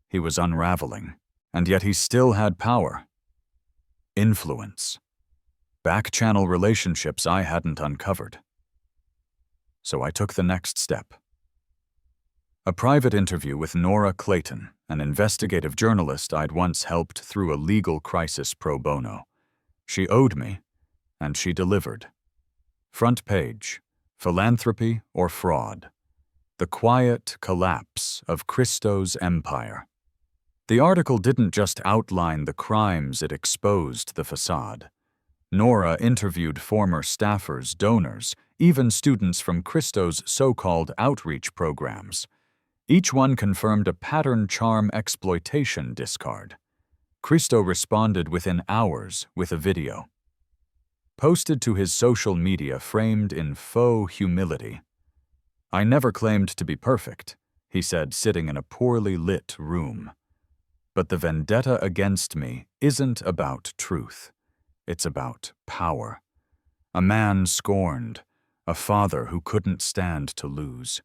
He was unraveling, and yet he still had power. Influence. Back-channel relationships I hadn't uncovered. so I took the next step. A private interview with Nora Clayton, an investigative journalist I'd once helped through a legal crisis pro bono. She owed me, and she delivered. Front page, philanthropy or fraud? The quiet collapse of Christo's empire. The article didn't just outline the crimes, it exposed the facade. Nora interviewed former staffers, donors, even students from Christo's so-called outreach programs. Each one confirmed a pattern charm exploitation discard. Christo responded within hours with a video. Posted to his social media framed in faux humility. "I never claimed to be perfect," he said, sitting in a poorly lit room. "But the vendetta against me isn't about truth. It's about power. A man scorned, a father who couldn't stand to lose."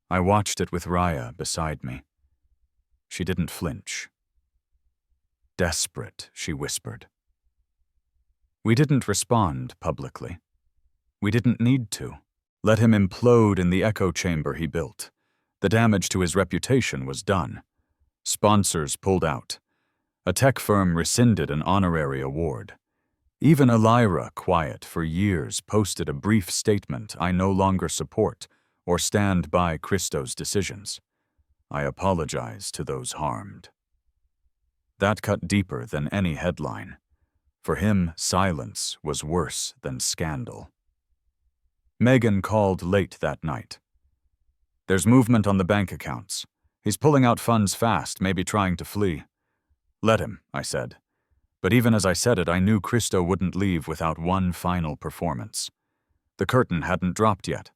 I watched it with Raya beside me. She didn't flinch. "Desperate," she whispered. We didn't respond publicly. We didn't need to. Let him implode in the echo chamber he built. The damage to his reputation was done. Sponsors pulled out. A tech firm rescinded an honorary award. Even Elira, quiet for years, posted a brief statement: "I no longer support or stand by Christo's decisions. I apologize to those harmed." That cut deeper than any headline. For him, silence was worse than scandal. Megan called late that night. "There's movement on the bank accounts. He's pulling out funds fast, maybe trying to flee." "Let him," I said. But even as I said it, I knew Christo wouldn't leave without one final performance. The curtain hadn't dropped yet,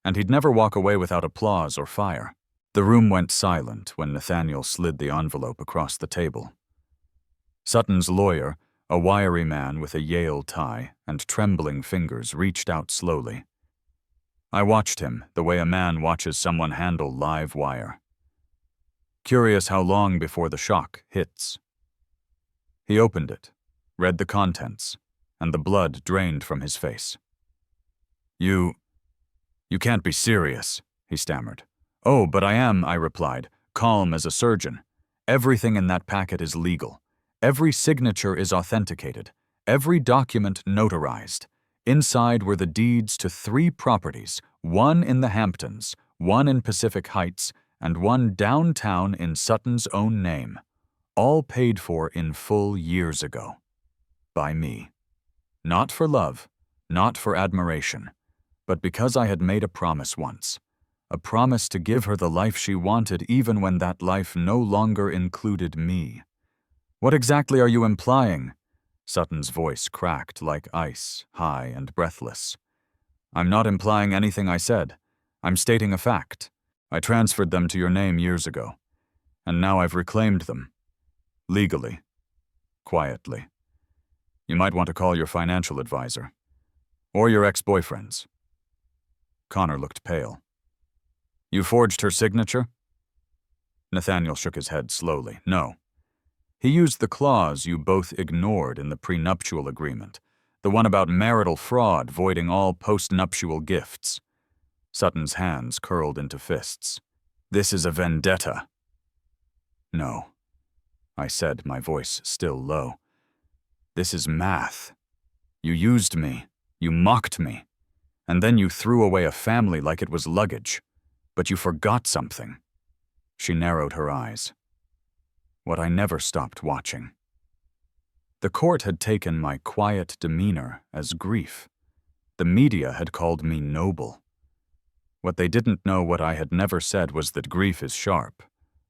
and he'd never walk away without applause or fire. The room went silent when Nathaniel slid the envelope across the table. Sutton's lawyer, a wiry man with a Yale tie and trembling fingers, reached out slowly. I watched him the way a man watches someone handle live wire. Curious how long before the shock hits. He opened it, read the contents, and the blood drained from his face. You can't be serious," he stammered. "Oh, but I am," I replied, calm as a surgeon. "Everything in that packet is legal. Every signature is authenticated. Every document notarized. Inside were the deeds to 3 properties, one in the Hamptons, one in Pacific Heights, and one downtown in Sutton's own name. All paid for in full years ago. By me. Not for love, not for admiration, but because I had made a promise once. A promise to give her the life she wanted even when that life no longer included me." "What exactly are you implying?" Sutton's voice cracked like ice, high and breathless. "I'm not implying anything I said. I'm stating a fact. I transferred them to your name years ago, and now I've reclaimed them. Legally. Quietly. You might want to call your financial advisor. Or your ex-boyfriend's." Connor looked pale. "You forged her signature?" Nathaniel shook his head slowly. "No. He used the clause you both ignored in the prenuptial agreement, the one about marital fraud voiding all postnuptial gifts." Sutton's hands curled into fists. "This is a vendetta." "No," I said, my voice still low. "This is math. You used me. You mocked me. And then you threw away a family like it was luggage. But you forgot something." She narrowed her eyes. What I never stopped watching. The court had taken my quiet demeanor as grief. The media had called me noble. What they didn't know, what I had never said, was that grief is sharp,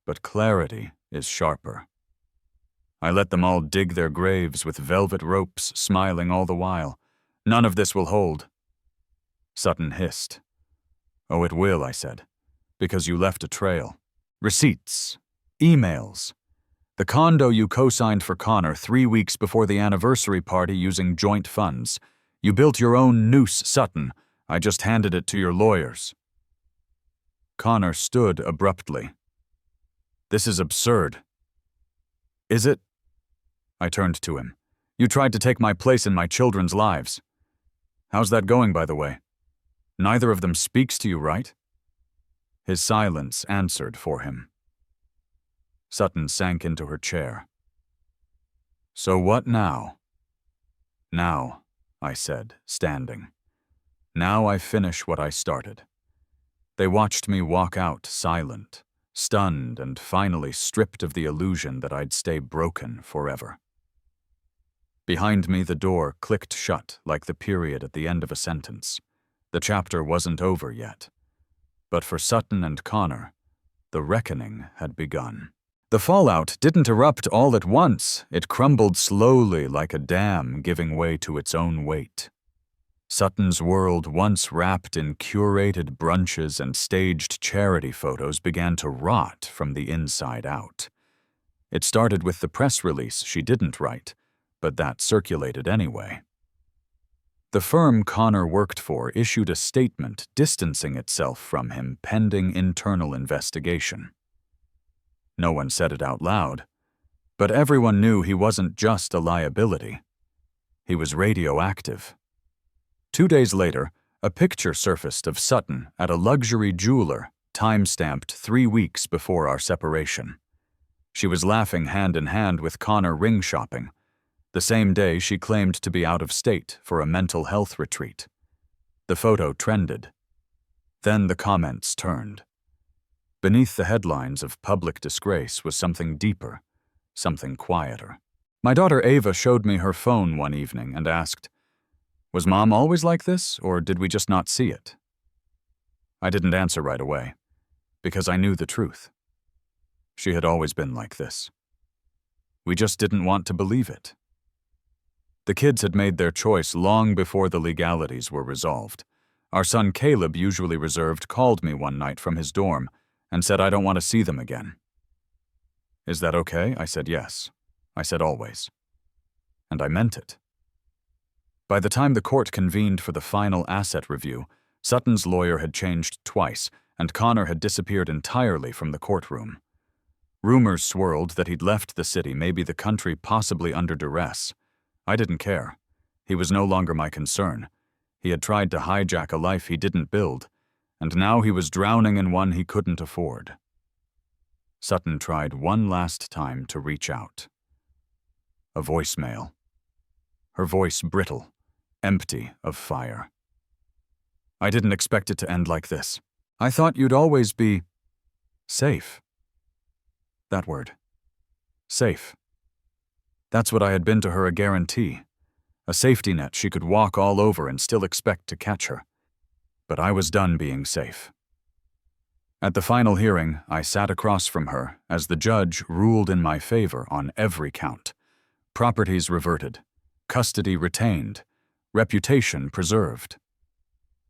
but clarity is sharper. I let them all dig their graves with velvet ropes, smiling all the while. "None of this will hold." Sutton hissed. "Oh, it will," I said, "because you left a trail. Receipts. Emails. The condo you co-signed for Connor 3 weeks before the anniversary party using joint funds. You built your own noose, Sutton. I just handed it to your lawyers." Connor stood abruptly. "This is absurd." "Is it?" I turned to him. "You tried to take my place in my children's lives. How's that going, by the way?" Neither of them speaks to you, right? His silence answered for him. Sutton sank into her chair. So what now? Now, I said, standing. Now I finish what I started. They watched me walk out silent, stunned and finally stripped of the illusion that I'd stay broken forever. Behind me the door clicked shut like the period at the end of a sentence. The chapter wasn't over yet. But for Sutton and Connor, the reckoning had begun. The fallout didn't erupt all at once. It crumbled slowly like a dam giving way to its own weight. Sutton's world, once wrapped in curated brunches and staged charity photos, began to rot from the inside out. It started with the press release she didn't write, but that circulated anyway. The firm Connor worked for issued a statement distancing itself from him pending internal investigation. No one said it out loud, but everyone knew he wasn't just a liability. He was radioactive. 2 days later, a picture surfaced of Sutton at a luxury jeweler, time-stamped 3 weeks before our separation. She was laughing hand in hand with Connor ring shopping, the same day she claimed to be out of state for a mental health retreat. The photo trended. Then the comments turned. Beneath the headlines of public disgrace was something deeper, something quieter. My daughter Ava showed me her phone one evening and asked, "Was Mom always like this, or did we just not see it?" I didn't answer right away, because I knew the truth. She had always been like this. We just didn't want to believe it. The kids had made their choice long before the legalities were resolved. Our son Caleb, usually reserved, called me one night from his dorm and said I don't want to see them again. Is that okay? I said yes. I said always. And I meant it. By the time the court convened for the final asset review, Sutton's lawyer had changed twice, and Connor had disappeared entirely from the courtroom. Rumors swirled that he'd left the city, maybe the country, possibly under duress. I didn't care. He was no longer my concern. He had tried to hijack a life he didn't build, and now he was drowning in one he couldn't afford. Sutton tried one last time to reach out. A voicemail. Her voice brittle, empty of fire. I didn't expect it to end like this. I thought you'd always be safe. That word. Safe. That's what I had been to her, a guarantee. A safety net she could walk all over and still expect to catch her. But I was done being safe. At the final hearing, I sat across from her as the judge ruled in my favor on every count. Properties reverted, custody retained, reputation preserved.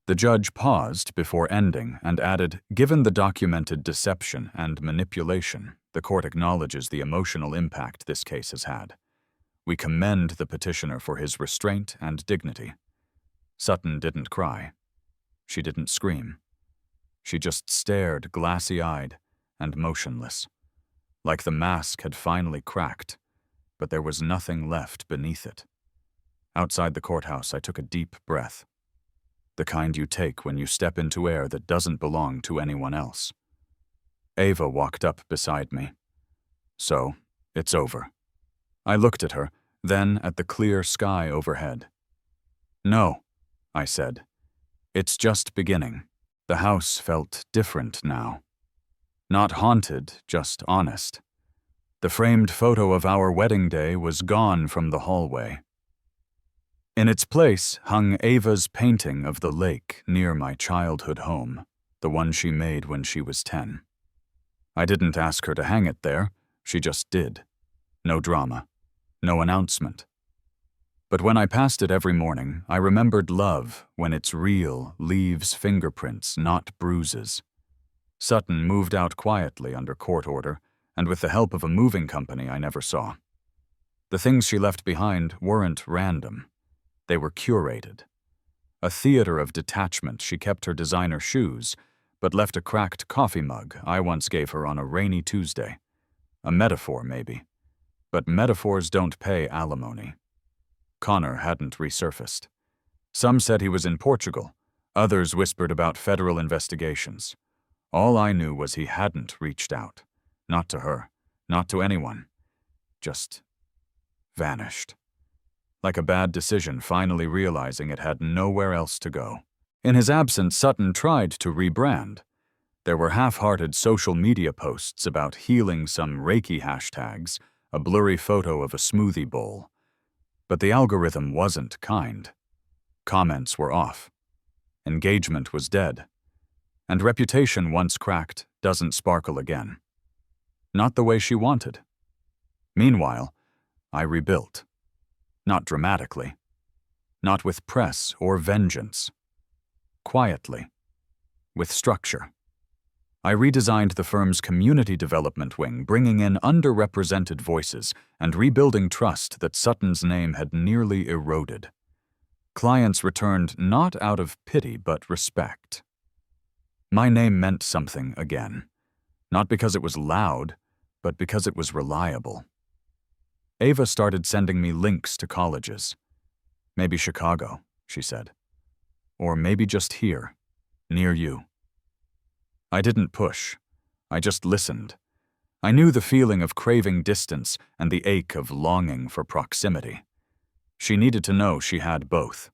The judge paused before ending and added, "Given the documented deception and manipulation, the court acknowledges the emotional impact this case has had. We commend the petitioner for his restraint and dignity." Sutton didn't cry. She didn't scream. She just stared glassy-eyed and motionless, like the mask had finally cracked, but there was nothing left beneath it. Outside the courthouse, I took a deep breath, the kind you take when you step into air that doesn't belong to anyone else. Ava walked up beside me. "So, it's over." I looked at her, then at the clear sky overhead. "No," I said. "It's just beginning." The house felt different now. Not haunted, just honest. The framed photo of our wedding day was gone from the hallway. In its place hung Ava's painting of the lake near my childhood home, the one she made when she was 10. I didn't ask her to hang it there, she just did. No drama, no announcement. But when I passed it every morning, I remembered love when it's real, leaves fingerprints, not bruises. Sutton moved out quietly under court order, and with the help of a moving company I never saw. The things she left behind weren't random. They were curated. A theater of detachment, she kept her designer shoes, but left a cracked coffee mug I once gave her on a rainy Tuesday. A metaphor, maybe. But metaphors don't pay alimony. Connor hadn't resurfaced. Some said he was in Portugal. Others whispered about federal investigations. All I knew was he hadn't reached out. Not to her, not to anyone. Just vanished. Like a bad decision, finally realizing it had nowhere else to go. In his absence, Sutton tried to rebrand. There were half-hearted social media posts about healing some Reiki hashtags, a blurry photo of a smoothie bowl. But the algorithm wasn't kind. Comments were off. Engagement was dead. And reputation once cracked doesn't sparkle again. Not the way she wanted. Meanwhile, I rebuilt. Not dramatically. Not with press or vengeance. Quietly. With structure. I redesigned the firm's community development wing, bringing in underrepresented voices and rebuilding trust that Sutton's name had nearly eroded. Clients returned not out of pity but respect. My name meant something again. Not because it was loud, but because it was reliable. Ava started sending me links to colleges. Maybe Chicago, she said. Or maybe just here, near you. I didn't push. I just listened. I knew the feeling of craving distance and the ache of longing for proximity. She needed to know she had both.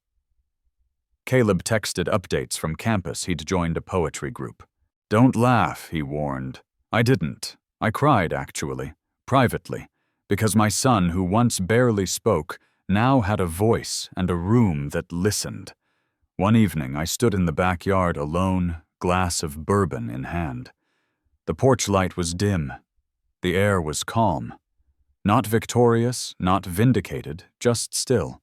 Caleb texted updates from campus he'd joined a poetry group. Don't laugh, he warned. I didn't. I cried, actually, privately, because my son, who once barely spoke, now had a voice and a room that listened. One evening, I stood in the backyard alone, glass of bourbon in hand. The porch light was dim. The air was calm. Not victorious, not vindicated, just still.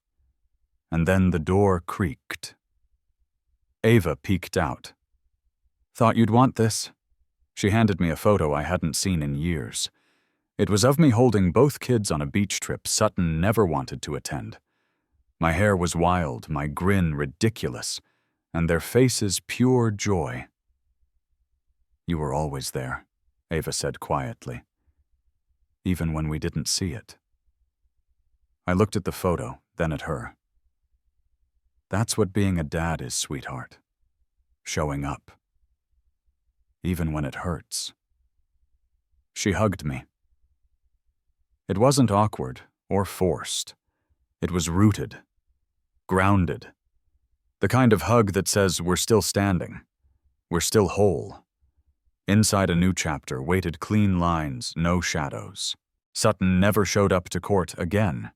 And then the door creaked. Ava peeked out. Thought you'd want this? She handed me a photo I hadn't seen in years. It was of me holding both kids on a beach trip Sutton never wanted to attend. My hair was wild, my grin ridiculous, and their faces pure joy. You were always there, Ava said quietly, even when we didn't see it. I looked at the photo, then at her. That's what being a dad is, sweetheart. Showing up. Even when it hurts. She hugged me. It wasn't awkward or forced. It was rooted. Grounded. The kind of hug that says we're still standing. We're still whole. Inside a new chapter waited clean lines, no shadows. Sutton never showed up to court again.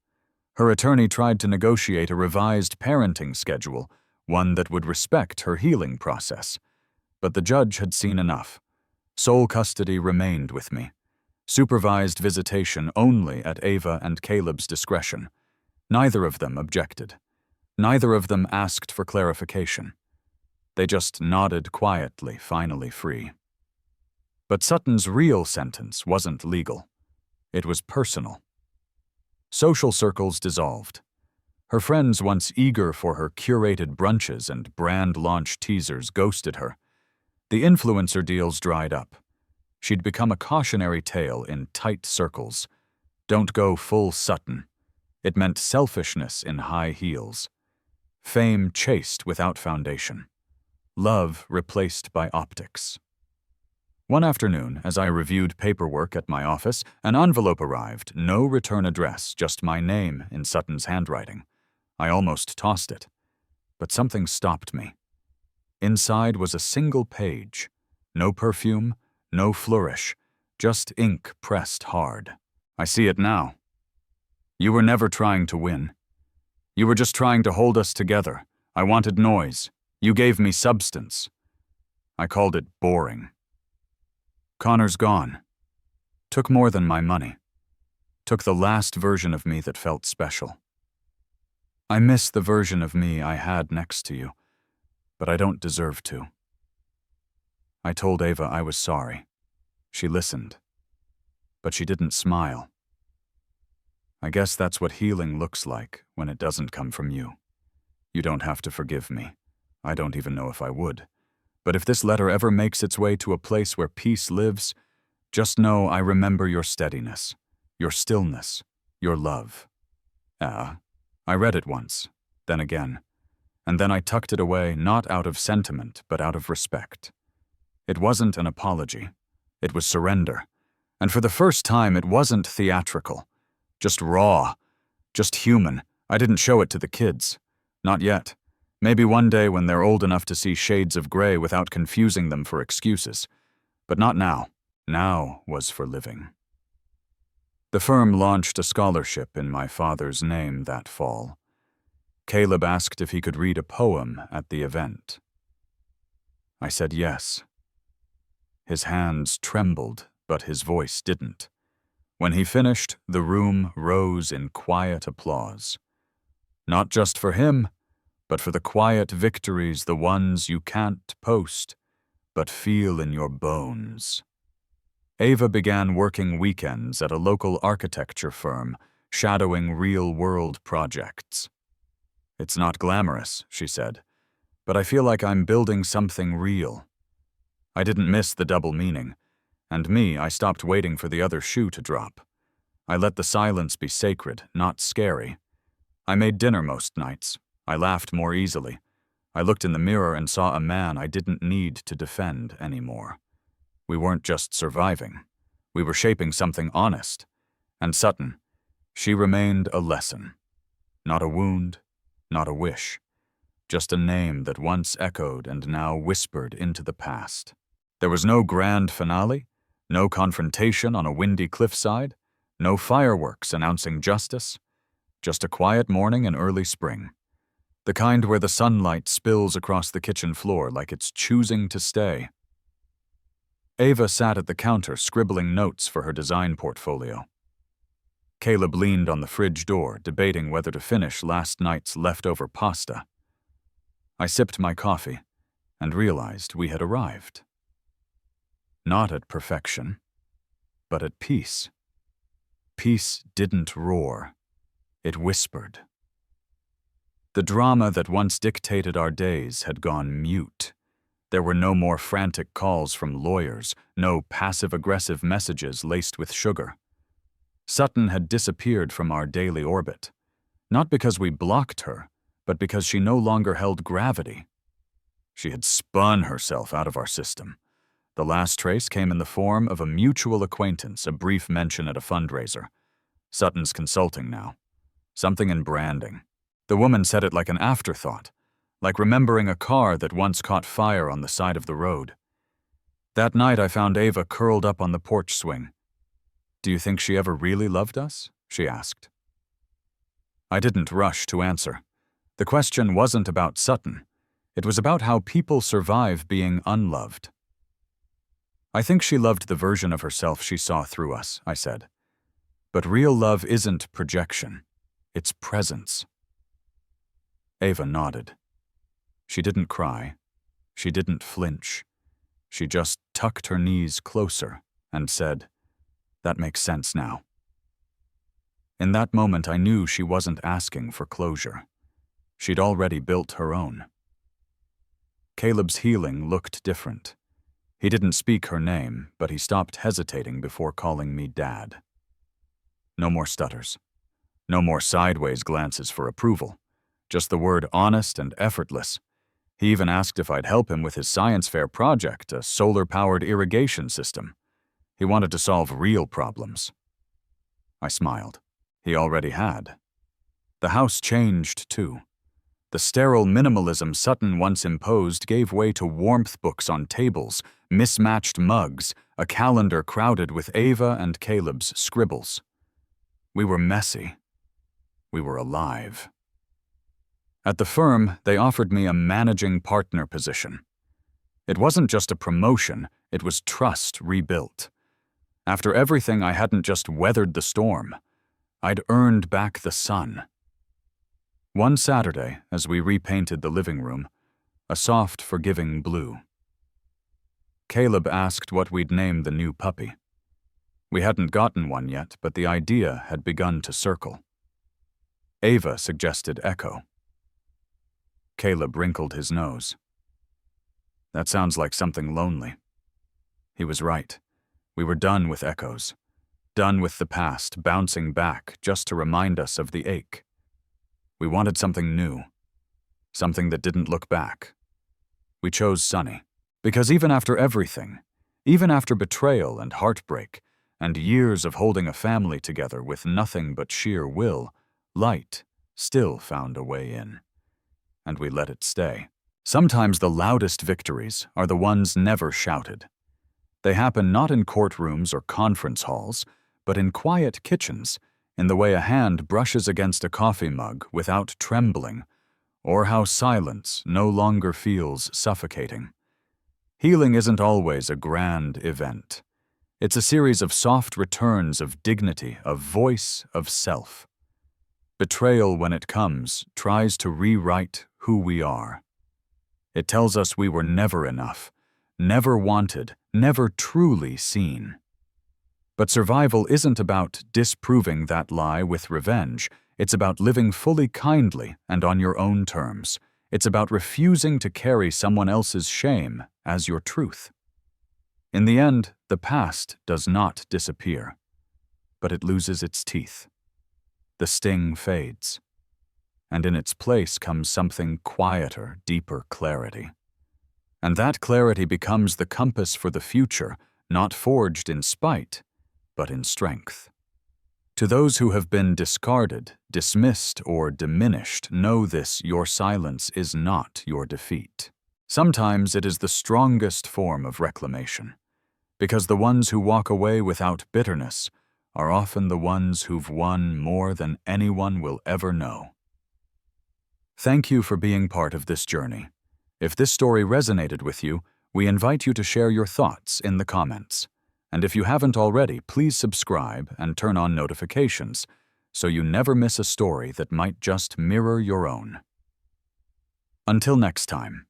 Her attorney tried to negotiate a revised parenting schedule, one that would respect her healing process. But the judge had seen enough. Sole custody remained with me. Supervised visitation only at Ava and Caleb's discretion. Neither of them objected. Neither of them asked for clarification. They just nodded quietly, finally free. But Sutton's real sentence wasn't legal. It was personal. Social circles dissolved. Her friends, once eager for her curated brunches and brand launch teasers, ghosted her. The influencer deals dried up. She'd become a cautionary tale in tight circles. Don't go full Sutton. It meant selfishness in high heels. Fame chased without foundation. Love replaced by optics. One afternoon, as I reviewed paperwork at my office, an envelope arrived, no return address, just my name in Sutton's handwriting. I almost tossed it. But something stopped me. Inside was a single page. No perfume, no flourish, just ink pressed hard. I see it now. You were never trying to win. You were just trying to hold us together. I wanted noise. You gave me substance. I called it boring. Connor's gone. Took more than my money. Took the last version of me that felt special. I miss the version of me I had next to you, but I don't deserve to. I told Ava I was sorry. She listened. But she didn't smile. I guess that's what healing looks like when it doesn't come from you. You don't have to forgive me. I don't even know if I would. But if this letter ever makes its way to a place where peace lives, just know I remember your steadiness, your stillness, your love. I read it once, then again, and then I tucked it away not out of sentiment but out of respect. It wasn't an apology. It was surrender. And for the first time, it wasn't theatrical. Just raw. Just human. I didn't show it to the kids. Not yet. Maybe one day when they're old enough to see shades of gray without confusing them for excuses. But not now. Now was for living. The firm launched a scholarship in my father's name that fall. Caleb asked if he could read a poem at the event. I said yes. His hands trembled, but his voice didn't. When he finished, the room rose in quiet applause. Not just for him, but for the quiet victories, the ones you can't post, but feel in your bones. Ava began working weekends at a local architecture firm, shadowing real-world projects. It's not glamorous, she said, but I feel like I'm building something real. I didn't miss the double meaning, and I stopped waiting for the other shoe to drop. I let the silence be sacred, not scary. I made dinner most nights. I laughed more easily. I looked in the mirror and saw a man I didn't need to defend anymore. We weren't just surviving. We were shaping something honest. And Sutton, she remained a lesson. Not a wound, not a wish. Just a name that once echoed and now whispered into the past. There was no grand finale, no confrontation on a windy cliffside, no fireworks announcing justice, just a quiet morning in early spring. The kind where the sunlight spills across the kitchen floor like it's choosing to stay. Ava sat at the counter scribbling notes for her design portfolio. Caleb leaned on the fridge door, debating whether to finish last night's leftover pasta. I sipped my coffee and realized we had arrived. Not at perfection, but at peace. Peace didn't roar. It whispered. The drama that once dictated our days had gone mute. There were no more frantic calls from lawyers, no passive-aggressive messages laced with sugar. Sutton had disappeared from our daily orbit, not because we blocked her, but because she no longer held gravity. She had spun herself out of our system. The last trace came in the form of a mutual acquaintance, a brief mention at a fundraiser. Sutton's consulting now. Something in branding. The woman said it like an afterthought, like remembering a car that once caught fire on the side of the road. That night I found Ava curled up on the porch swing. "Do you think she ever really loved us?" she asked. I didn't rush to answer. The question wasn't about Sutton. It was about how people survive being unloved. "I think she loved the version of herself she saw through us," I said. "But real love isn't projection. It's presence." Ava nodded. She didn't cry. She didn't flinch. She just tucked her knees closer and said, "That makes sense now." In that moment, I knew she wasn't asking for closure. She'd already built her own. Caleb's healing looked different. He didn't speak her name, but he stopped hesitating before calling me Dad. No more stutters. No more sideways glances for approval. Just the word honest and effortless. He even asked if I'd help him with his science fair project, a solar-powered irrigation system. He wanted to solve real problems. I smiled. He already had. The house changed, too. The sterile minimalism Sutton once imposed gave way to warmth books on tables, mismatched mugs, a calendar crowded with Ava and Caleb's scribbles. We were messy. We were alive. At the firm, they offered me a managing partner position. It wasn't just a promotion, it was trust rebuilt. After everything, I hadn't just weathered the storm. I'd earned back the sun. One Saturday, as we repainted the living room, a soft, forgiving blue. Caleb asked what we'd name the new puppy. We hadn't gotten one yet, but the idea had begun to circle. Ava suggested Echo. Caleb wrinkled his nose. That sounds like something lonely. He was right. We were done with echoes. Done with the past, bouncing back just to remind us of the ache. We wanted something new. something that didn't look back. We chose Sunny, because even after everything, even after betrayal and heartbreak, and years of holding a family together with nothing but sheer will, light still found a way in. And we let it stay. Sometimes the loudest victories are the ones never shouted. They happen not in courtrooms or conference halls, but in quiet kitchens, in the way a hand brushes against a coffee mug without trembling, or how silence no longer feels suffocating. Healing isn't always a grand event. It's a series of soft returns of dignity, of voice, of self. Betrayal, when it comes, tries to rewrite who we are. It tells us we were never enough, never wanted, never truly seen. But survival isn't about disproving that lie with revenge. It's about living fully kindly and on your own terms. It's about refusing to carry someone else's shame as your truth. In the end, the past does not disappear, but it loses its teeth. The sting fades, and in its place comes something quieter, deeper clarity. And that clarity becomes the compass for the future, not forged in spite, but in strength. To those who have been discarded, dismissed, or diminished, know this: your silence is not your defeat. Sometimes it is the strongest form of reclamation, because the ones who walk away without bitterness are often the ones who've won more than anyone will ever know. Thank you for being part of this journey. If this story resonated with you, we invite you to share your thoughts in the comments. And if you haven't already, please subscribe and turn on notifications so you never miss a story that might just mirror your own. Until next time.